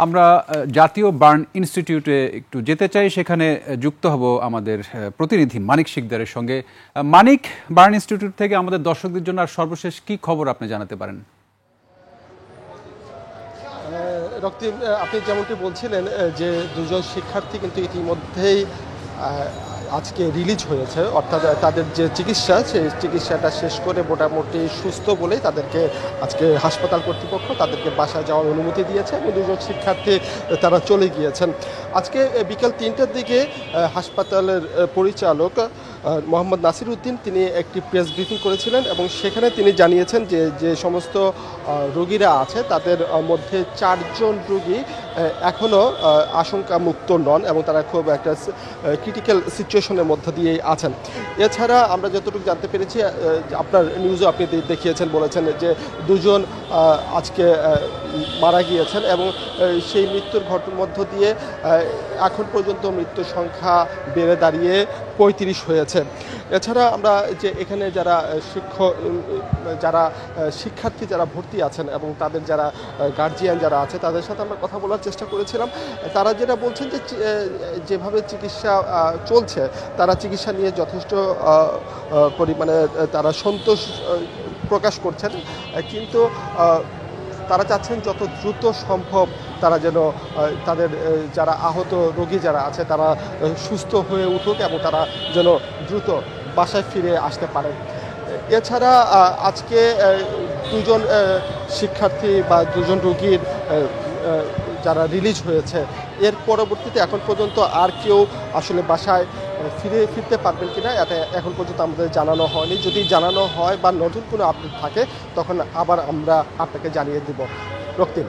আমরা জাতীয় বার্ন ইনস্টিটিউটে একটু যেতে চাই, সেখানে যুক্ত হব আমাদের প্রতিনিধি মানিক শিকদারের সঙ্গে। মানিক, বার্ন ইনস্টিটিউট থেকে আমাদের দর্শকদের জন্য আর সর্বশেষ কি খবর আপনি জানাতে পারেন? রক্তিম, আপনি যেমনটি বলছিলেন যে দুজন শিক্ষার্থী কিন্তু ইতিমধ্যেই আজকে রিলিজ হয়েছে, অর্থাৎ তাদের যে চিকিৎসা সেই চিকিৎসাটা শেষ করে মোটামুটি সুস্থ বলেই তাদেরকে আজকে হাসপাতাল কর্তৃপক্ষ তাদেরকে বাসায় যাওয়ার অনুমতি দিয়েছে এবং দুজন শিক্ষার্থী তারা চলে গিয়েছেন। আজকে বিকেল ৩টার দিকে হাসপাতালের পরিচালক মোহাম্মদ নাসির উদ্দিন তিনি একটি প্রেস ব্রিফিং করেছিলেন এবং সেখানে তিনি জানিয়েছেন যে যে সমস্ত রোগীরা আছে তাদের মধ্যে ৪ জন রোগী এখনও আশঙ্কামুক্ত নন এবং তারা খুব একটা ক্রিটিক্যাল সিচুয়েশনের মধ্য দিয়েই আছেন। এছাড়া আমরা যতটুকু জানতে পেরেছি, আপনার নিউজও আপনি দেখিয়েছেন, বলেছেন যে দুজন আজকে মারা গিয়েছেন এবং সেই মৃত্যুর ঘটনার মধ্য দিয়ে এখন পর্যন্ত মৃত্যুর সংখ্যা বেড়ে দাঁড়িয়ে ৩৫ হয়েছে। এছাড়া আমরা যে এখানে যারা শিক্ষার্থী যারা ভর্তি আছেন এবং তাদের যারা গার্জিয়ান যারা আছে তাদের সাথে আমরা কথা বলার চেষ্টা করেছিলাম। তারা যেটা বলছেন যে যেভাবে চিকিৎসা চলছে তারা চিকিৎসা নিয়ে যথেষ্ট পরিমাণে তারা সন্তোষ প্রকাশ করছেন, কিন্তু তারা চাচ্ছেন যত দ্রুত সম্ভব তারা যেন তাদের যারা আহত রোগী যারা আছে তারা সুস্থ হয়ে উঠুক এবং তারা যেন দ্রুত বাসায় ফিরে আসতে পারেন। এছাড়া আজকে দুজন শিক্ষার্থী বা দুজন রোগীর যারা রিলিজ হয়েছে, এর পরবর্তীতে এখন পর্যন্ত আর কেউ আসলে বাসায় ফিরতে পারবেন কিনা এটা এখন পর্যন্ত আমাদের জানানো হয়নি। যদি জানানো হয় বা নতুন কোনো আপডেট থাকে তখন আবার আমরা আপনাকে জানিয়ে দেব। রক্তিম।